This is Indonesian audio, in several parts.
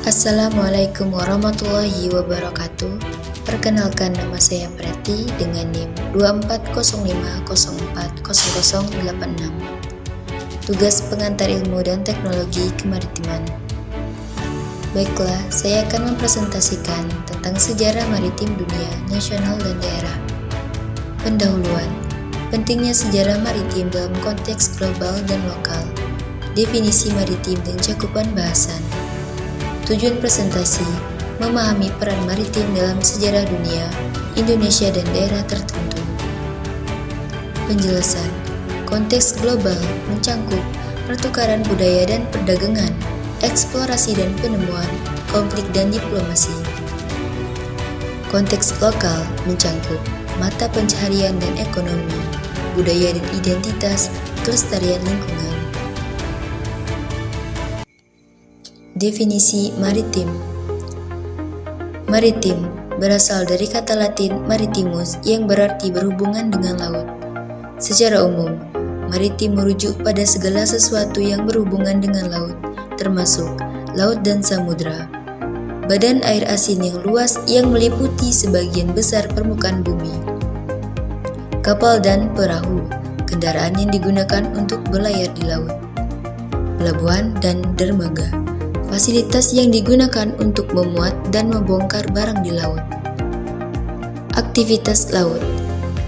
Assalamualaikum warahmatullahi wabarakatuh. Perkenalkan, nama saya Preti dengan NIM 2405040086. Tugas pengantar ilmu dan teknologi kemaritiman. Baiklah, saya akan mempresentasikan tentang sejarah maritim dunia, nasional dan daerah. Pendahuluan, pentingnya sejarah maritim dalam konteks global dan lokal. Definisi maritim dan cakupan bahasan. Tujuan presentasi, memahami peran maritim dalam sejarah dunia, Indonesia dan daerah tertentu. Penjelasan, konteks global mencangkup pertukaran budaya dan perdagangan, eksplorasi dan penemuan, konflik dan diplomasi. Konteks lokal mencangkup mata pencaharian dan ekonomi, budaya dan identitas, kelestarian lingkungan. Definisi maritim. Maritim berasal dari kata Latin maritimus yang berarti berhubungan dengan laut. Secara umum, maritim merujuk pada segala sesuatu yang berhubungan dengan laut, termasuk laut dan samudra. Badan air asin yang luas yang meliputi sebagian besar permukaan bumi. Kapal dan perahu, kendaraan yang digunakan untuk berlayar di laut. Pelabuhan dan dermaga, fasilitas yang digunakan untuk memuat dan membongkar barang di laut. Aktivitas laut,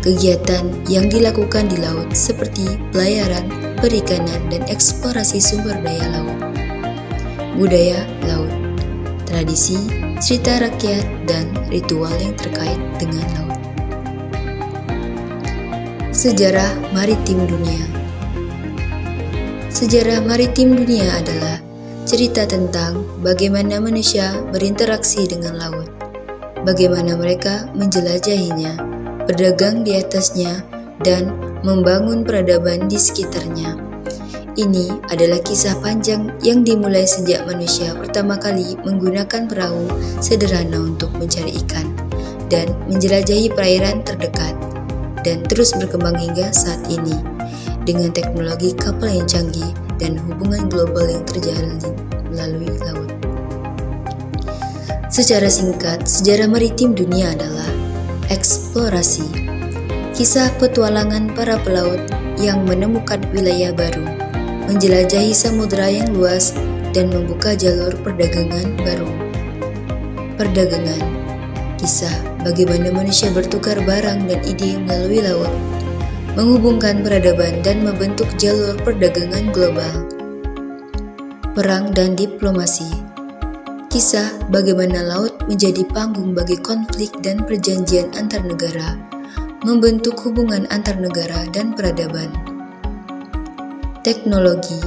kegiatan yang dilakukan di laut seperti pelayaran, perikanan, dan eksplorasi sumber daya laut. Budaya laut, tradisi, cerita rakyat, dan ritual yang terkait dengan laut. Sejarah maritim dunia. Sejarah maritim dunia adalah cerita tentang bagaimana manusia berinteraksi dengan laut, bagaimana mereka menjelajahinya, berdagang di atasnya, dan membangun peradaban di sekitarnya. Ini adalah kisah panjang yang dimulai sejak manusia pertama kali menggunakan perahu sederhana untuk mencari ikan dan menjelajahi perairan terdekat, dan terus berkembang hingga saat ini dengan teknologi kapal yang canggih dan hubungan global yang terjalin melalui laut. Secara singkat, sejarah maritim dunia adalah eksplorasi, kisah petualangan para pelaut yang menemukan wilayah baru, menjelajahi samudera yang luas, dan membuka jalur perdagangan baru. Perdagangan, kisah bagaimana manusia bertukar barang dan ide melalui laut, menghubungkan peradaban dan membentuk jalur perdagangan global. Perang dan diplomasi, kisah bagaimana laut menjadi panggung bagi konflik dan perjanjian antar negara, membentuk hubungan antar negara dan peradaban. Teknologi,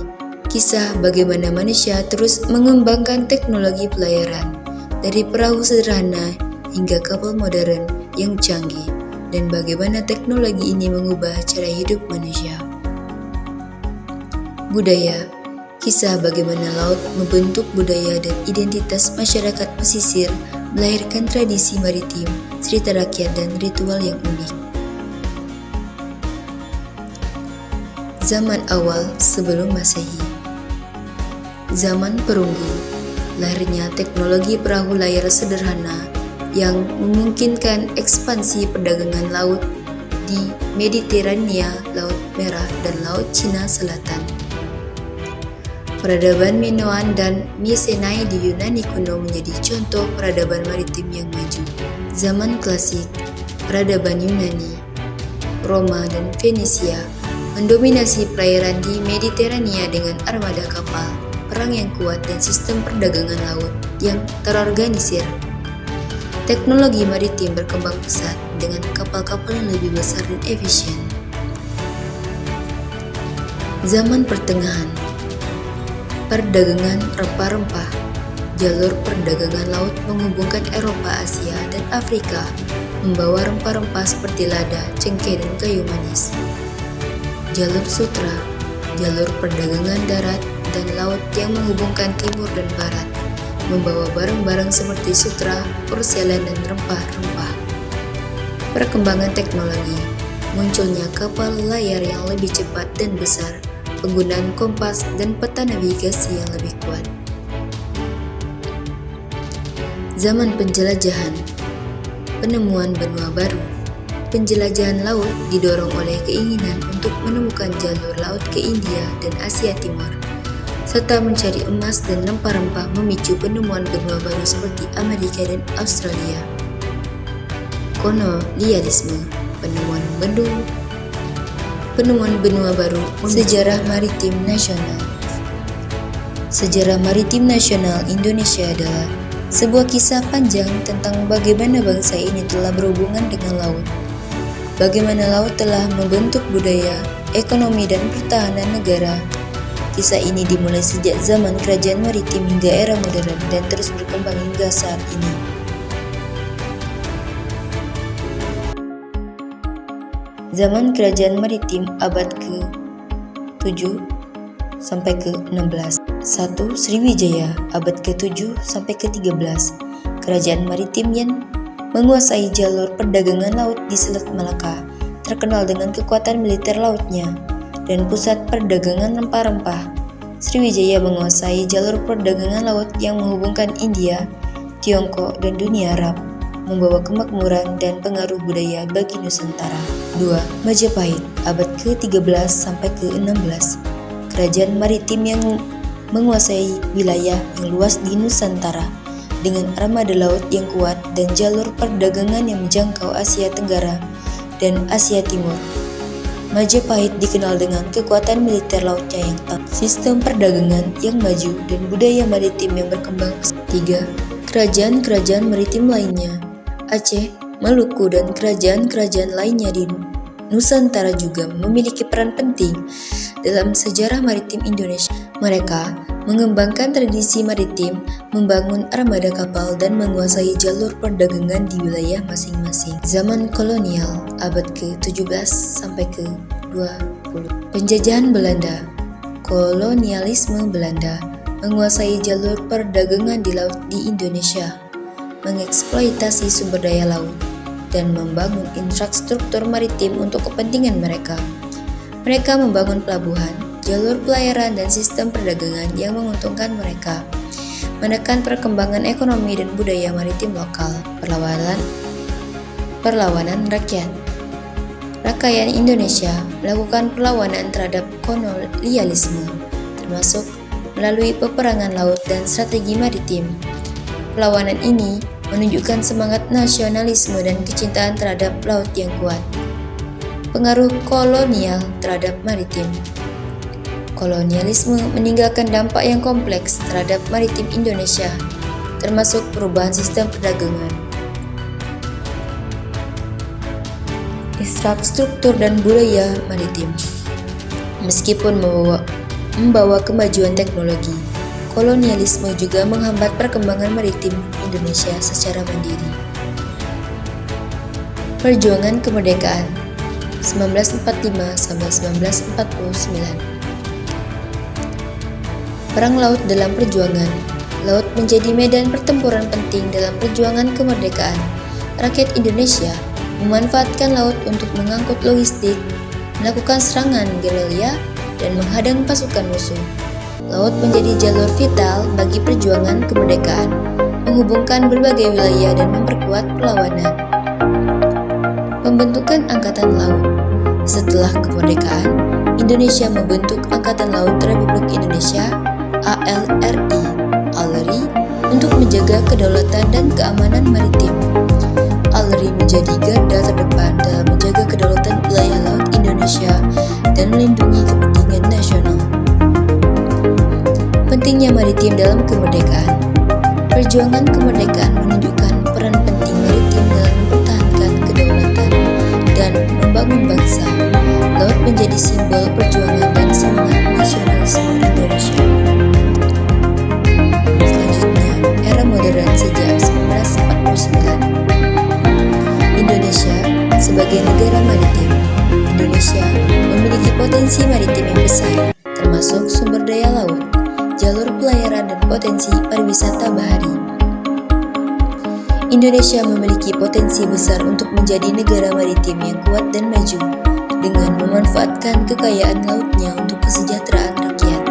kisah bagaimana manusia terus mengembangkan teknologi pelayaran, dari perahu sederhana hingga kapal modern yang canggih, dan bagaimana teknologi ini mengubah cara hidup manusia. Budaya, kisah bagaimana laut membentuk budaya dan identitas masyarakat pesisir, melahirkan tradisi maritim, cerita rakyat, dan ritual yang unik. Zaman awal sebelum Masehi. Zaman perunggu, lahirnya teknologi perahu layar sederhana yang memungkinkan ekspansi perdagangan laut di Mediterania, Laut Merah, dan Laut Cina Selatan. Peradaban Minoan dan Mycenae di Yunani kuno menjadi contoh peradaban maritim yang maju. Zaman klasik, peradaban Yunani, Roma, dan Venesia mendominasi perairan di Mediterania dengan armada kapal, perang yang kuat, dan sistem perdagangan laut yang terorganisir. Teknologi maritim berkembang pesat dengan kapal-kapal yang lebih besar dan efisien. Zaman pertengahan, perdagangan rempah-rempah, jalur perdagangan laut menghubungkan Eropa, Asia, dan Afrika, membawa rempah-rempah seperti lada, cengkeh, dan kayu manis. Jalur sutra, jalur perdagangan darat dan laut yang menghubungkan timur dan barat, membawa barang-barang seperti sutra, porselen, dan rempah-rempah. Perkembangan teknologi, munculnya kapal layar yang lebih cepat dan besar, penggunaan kompas dan peta navigasi yang lebih kuat. Zaman penjelajahan, penemuan benua baru. Penjelajahan laut didorong oleh keinginan untuk menemukan jalur laut ke India dan Asia Timur, serta mencari emas dan rempah-rempah memicu penemuan benua baru seperti Amerika dan Australia. Kolonialisme, penemuan benua baru. Sejarah maritim nasional. Sejarah maritim nasional Indonesia adalah sebuah kisah panjang tentang bagaimana bangsa ini telah berhubungan dengan laut, bagaimana laut telah membentuk budaya, ekonomi, dan pertahanan negara. Kisah ini dimulai sejak zaman kerajaan maritim hingga era modern dan terus berkembang hingga saat ini. Zaman kerajaan maritim abad ke-7 sampai ke-16. 1. Sriwijaya abad ke-7 sampai ke-13. Kerajaan maritim yang menguasai jalur perdagangan laut di Selat Malaka, terkenal dengan kekuatan militer lautnya dan pusat perdagangan rempah-rempah. Sriwijaya menguasai jalur perdagangan laut yang menghubungkan India, Tiongkok, dan dunia Arab, membawa kemakmuran dan pengaruh budaya bagi Nusantara. 2. Majapahit abad ke-13 sampai ke-16. Kerajaan maritim yang menguasai wilayah yang luas di Nusantara dengan armada laut yang kuat dan jalur perdagangan yang menjangkau Asia Tenggara dan Asia Timur. Majapahit dikenal dengan kekuatan militer lautnya yang kuat, sistem perdagangan yang maju, dan budaya maritim yang berkembang. 3. Kerajaan-kerajaan maritim lainnya. Aceh, Maluku, dan kerajaan-kerajaan lainnya di Nusantara juga memiliki peran penting dalam sejarah maritim Indonesia. Mereka mengembangkan tradisi maritim, membangun armada kapal, dan menguasai jalur perdagangan di wilayah masing-masing. Zaman kolonial abad ke-17 sampai ke-20. Penjajahan Belanda. Kolonialisme Belanda menguasai jalur perdagangan di laut di Indonesia, mengeksploitasi sumber daya laut, dan membangun infrastruktur maritim untuk kepentingan mereka. Mereka membangun pelabuhan, jalur pelayaran, dan sistem perdagangan yang menguntungkan mereka, menekan perkembangan ekonomi dan budaya maritim lokal. Perlawanan rakyat. Rakyat Indonesia melakukan perlawanan terhadap kolonialisme, termasuk melalui peperangan laut dan strategi maritim. Perlawanan ini menunjukkan semangat nasionalisme dan kecintaan terhadap laut yang kuat. Pengaruh kolonial terhadap maritim. Kolonialisme meninggalkan dampak yang kompleks terhadap maritim Indonesia, termasuk perubahan sistem perdagangan, infrastruktur, dan budaya maritim. Meskipun membawa kemajuan teknologi, kolonialisme juga menghambat perkembangan maritim Indonesia secara mandiri. Perjuangan kemerdekaan 1945 sampai 1949. Perang laut dalam perjuangan. Laut menjadi medan pertempuran penting dalam perjuangan kemerdekaan. Rakyat Indonesia memanfaatkan laut untuk mengangkut logistik, melakukan serangan gerilya, dan menghadang pasukan musuh. Laut menjadi jalur vital bagi perjuangan kemerdekaan, menghubungkan berbagai wilayah dan memperkuat perlawanan. Pembentukan Angkatan Laut. Setelah kemerdekaan, Indonesia membentuk Angkatan Laut Republik Indonesia ALRI untuk menjaga kedaulatan dan keamanan maritim. ALRI menjadi garda terdepan dalam menjaga kedaulatan wilayah laut Indonesia dan melindungi kepentingan nasional. Pentingnya maritim dalam kemerdekaan. Perjuangan kemerdekaan menunjukkan peran penting maritim dalam mempertahankan kedaulatan dan membangun bangsa. Laut menjadi simbol perjuangan dan semangat nasionalisme Indonesia. Selanjutnya, era modern sejak 1949. Indonesia sebagai negara maritim. Indonesia memiliki potensi maritim yang besar, termasuk sumber daya laut, jalur pelayaran, dan potensi pariwisata bahari. Indonesia memiliki potensi besar untuk menjadi negara maritim yang kuat dan maju, dengan memanfaatkan kekayaan lautnya untuk kesejahteraan rakyat.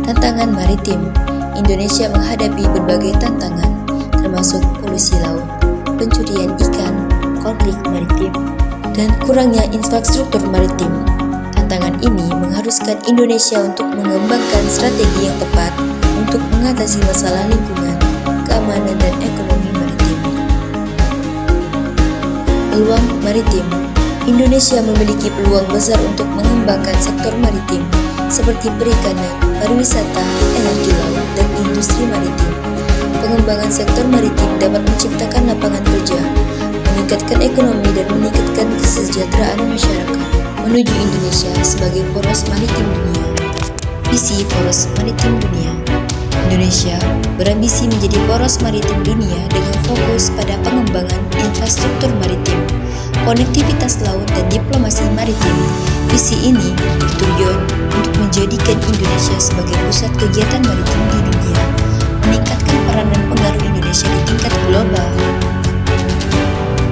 Tantangan maritim. Indonesia menghadapi berbagai tantangan. termasuk polusi laut, pencurian ikan, konflik maritim, dan kurangnya infrastruktur maritim. Tantangan ini mengharuskan Indonesia untuk mengembangkan strategi yang tepat untuk mengatasi masalah lingkungan, keamanan, dan ekonomi maritim. Peluang maritim. Indonesia memiliki peluang besar untuk mengembangkan sektor maritim seperti perikanan, pariwisata, energi laut, dan industri maritim. Pengembangan sektor maritim dapat menciptakan lapangan kerja, meningkatkan ekonomi, dan meningkatkan kesejahteraan masyarakat menuju Indonesia sebagai poros maritim dunia. Visi poros maritim dunia. Indonesia berambisi menjadi poros maritim dunia dengan fokus pada pengembangan infrastruktur maritim, konektivitas laut, dan diplomasi maritim. Visi ini bertujuan untuk menjadikan Indonesia sebagai pusat kegiatan maritim di dunia, meningkatkan peran dan pengaruh Indonesia di tingkat global.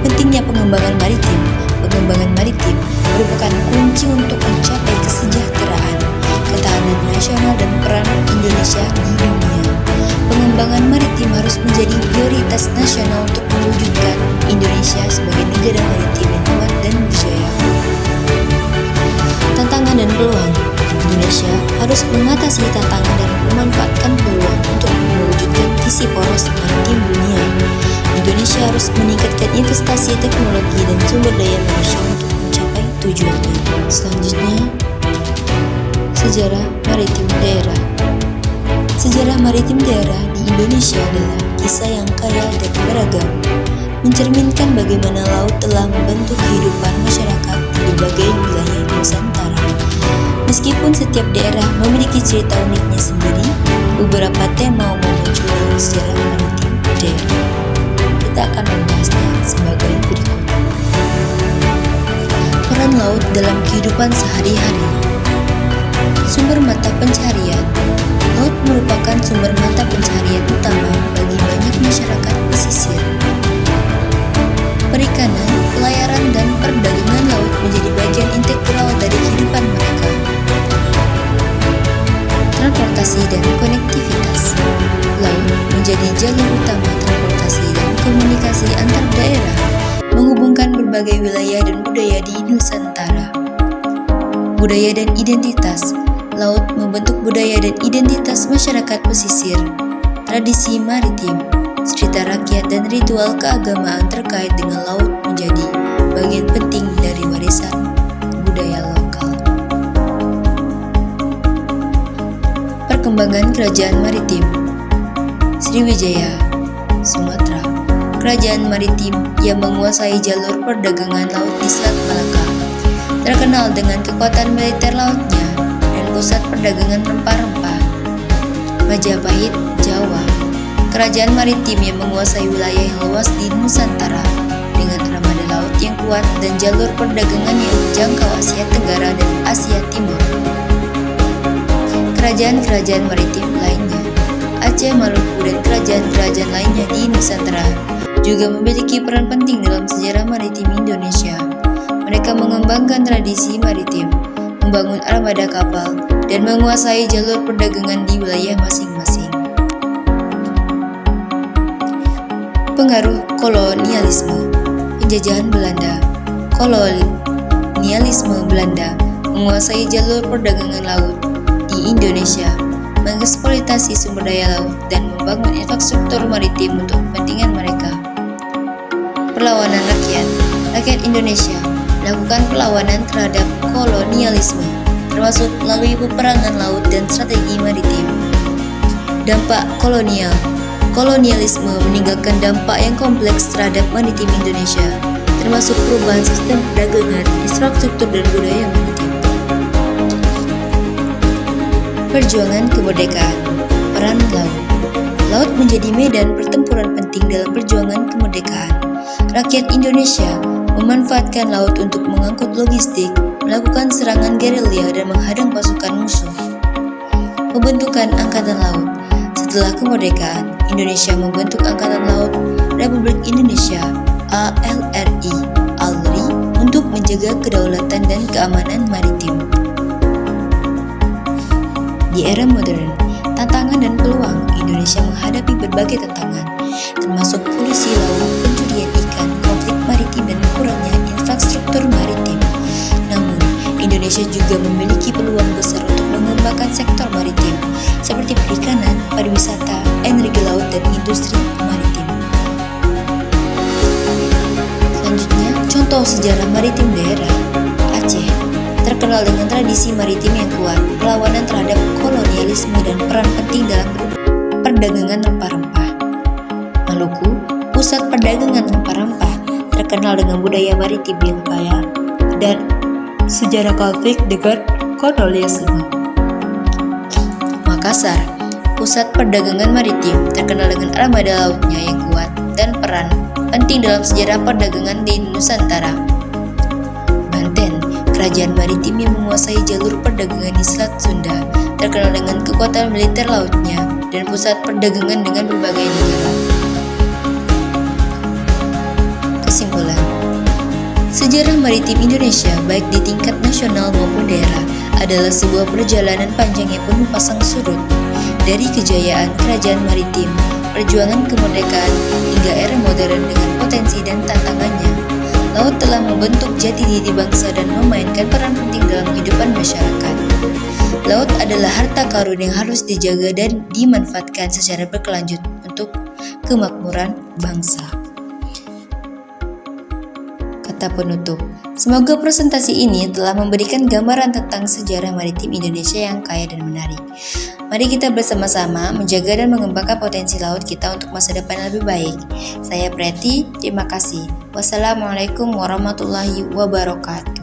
Pentingnya pengembangan maritim. Pengembangan maritim merupakan kunci untuk mencapai kesejahteraan, ketahanan nasional, dan peran Indonesia di dunia. Pengembangan maritim harus menjadi prioritas nasional untuk mewujudkan Indonesia sebagai negara maritim yang kuat dan berjaya. Tantangan dan peluang. Indonesia harus mengatasi tantangan dan memanfaatkan peluang untuk mewujudkan visi poros maritim dunia. Indonesia harus meningkatkan investasi teknologi dan sumber daya manusia untuk mencapai tujuannya. Selanjutnya, sejarah maritim daerah. Sejarah maritim daerah di Indonesia adalah kisah yang kaya dan beragam, mencerminkan bagaimana laut telah membentuk kehidupan masyarakat di berbagai wilayah Nusantara. Meskipun setiap daerah memiliki cerita uniknya sendiri, beberapa tema umum muncul dalam sejarah maritim daerah. Kita akan membahasnya sebagai berikut. Peran laut dalam kehidupan sehari-hari. Sumber mata pencaharian. Laut merupakan sumber mata pencaharian utama bagi banyak masyarakat pesisir. Perikanan, pelayaran, dan perdagangan laut menjadi bagian integral dari kehidupan mereka. Transportasi dan konektivitas. Laut menjadi jalur utama transportasi dan komunikasi antar daerah, menghubungkan berbagai wilayah dan budaya di Nusantara. Budaya dan identitas. Laut membentuk budaya dan identitas masyarakat pesisir. Tradisi maritim, cerita rakyat, dan ritual keagamaan terkait dengan laut menjadi bagian penting dari warisan budaya lokal. Perkembangan kerajaan maritim. Sriwijaya, Sumatera. Kerajaan maritim yang menguasai jalur perdagangan laut di Selat Malaka, terkenal dengan kekuatan militer lautnya dan pusat perdagangan rempah-rempah. Majapahit, Jawa. Kerajaan maritim yang menguasai wilayah yang luas di Nusantara dengan armada laut yang kuat dan jalur perdagangan yang menjangkau Asia Tenggara dan Asia Timur. Kerajaan-kerajaan maritim lainnya. Aceh, Maluku, dan kerajaan-kerajaan lainnya di Nusantara juga memiliki peran penting dalam sejarah maritim Indonesia. Mereka mengembangkan tradisi maritim, membangun armada kapal, dan menguasai jalur perdagangan di wilayah masing-masing. Pengaruh kolonialisme. Penjajahan Belanda. Kolonialisme Belanda menguasai jalur perdagangan laut di Indonesia, mengeksploitasi sumber daya laut, dan membangun infrastruktur maritim untuk kepentingan mereka. Perlawanan rakyat. Rakyat Indonesia melakukan perlawanan terhadap kolonialisme, termasuk melalui peperangan laut dan strategi maritim. Dampak kolonial. Kolonialisme meninggalkan dampak yang kompleks terhadap maritim Indonesia, termasuk perubahan sistem perdagangan, infrastruktur, dan budaya maritim. Perjuangan kemerdekaan. Peran laut. Laut menjadi medan pertempuran penting dalam perjuangan kemerdekaan. Rakyat Indonesia memanfaatkan laut untuk mengangkut logistik, melakukan serangan gerilya, dan menghadang pasukan musuh. Pembentukan Angkatan Laut. Setelah kemerdekaan, Indonesia membentuk Angkatan Laut Republik Indonesia ALRI untuk menjaga kedaulatan dan keamanan maritim. Di era modern, tantangan dan peluang Indonesia menghadapi berbagai berbagai tantangan, termasuk polusi laut, pencurian ikan, konflik maritim, dan kurangnya infrastruktur maritim. Namun, Indonesia juga memiliki peluang besar untuk mengembangkan sektor maritim, seperti perikanan, pariwisata, energi laut, dan industri maritim. Selanjutnya, contoh sejarah maritim daerah. Aceh terkenal dengan tradisi maritim yang kuat, perlawanan terhadap kolonialisme, dan peran penting dalam perdagangan rempah-rempah. Maluku, pusat perdagangan rempah-rempah, terkenal dengan budaya maritim yang kaya dan sejarah konflik dengan kolonialisme. Makassar, pusat perdagangan maritim, terkenal dengan armada lautnya yang kuat dan peran penting dalam sejarah perdagangan di Nusantara. Banten, kerajaan maritim yang menguasai jalur perdagangan di Selat Sunda, terkenal dengan kekuatan militer lautnya dan pusat perdagangan dengan berbagai negara. Kesimpulan, sejarah maritim Indonesia baik di tingkat nasional maupun daerah adalah sebuah perjalanan panjang yang penuh pasang surut. Dari kejayaan kerajaan maritim, perjuangan kemerdekaan, hingga era modern dengan potensi dan tantangannya, laut telah membentuk jati diri bangsa dan memainkan peran penting dalam kehidupan masyarakat. Laut adalah harta karun yang harus dijaga dan dimanfaatkan secara berkelanjut untuk kemakmuran bangsa. Kata penutup, semoga presentasi ini telah memberikan gambaran tentang sejarah maritim Indonesia yang kaya dan menarik. Mari kita bersama-sama menjaga dan mengembangkan potensi laut kita untuk masa depan yang lebih baik. Saya Preti, terima kasih. Wassalamualaikum warahmatullahi wabarakatuh.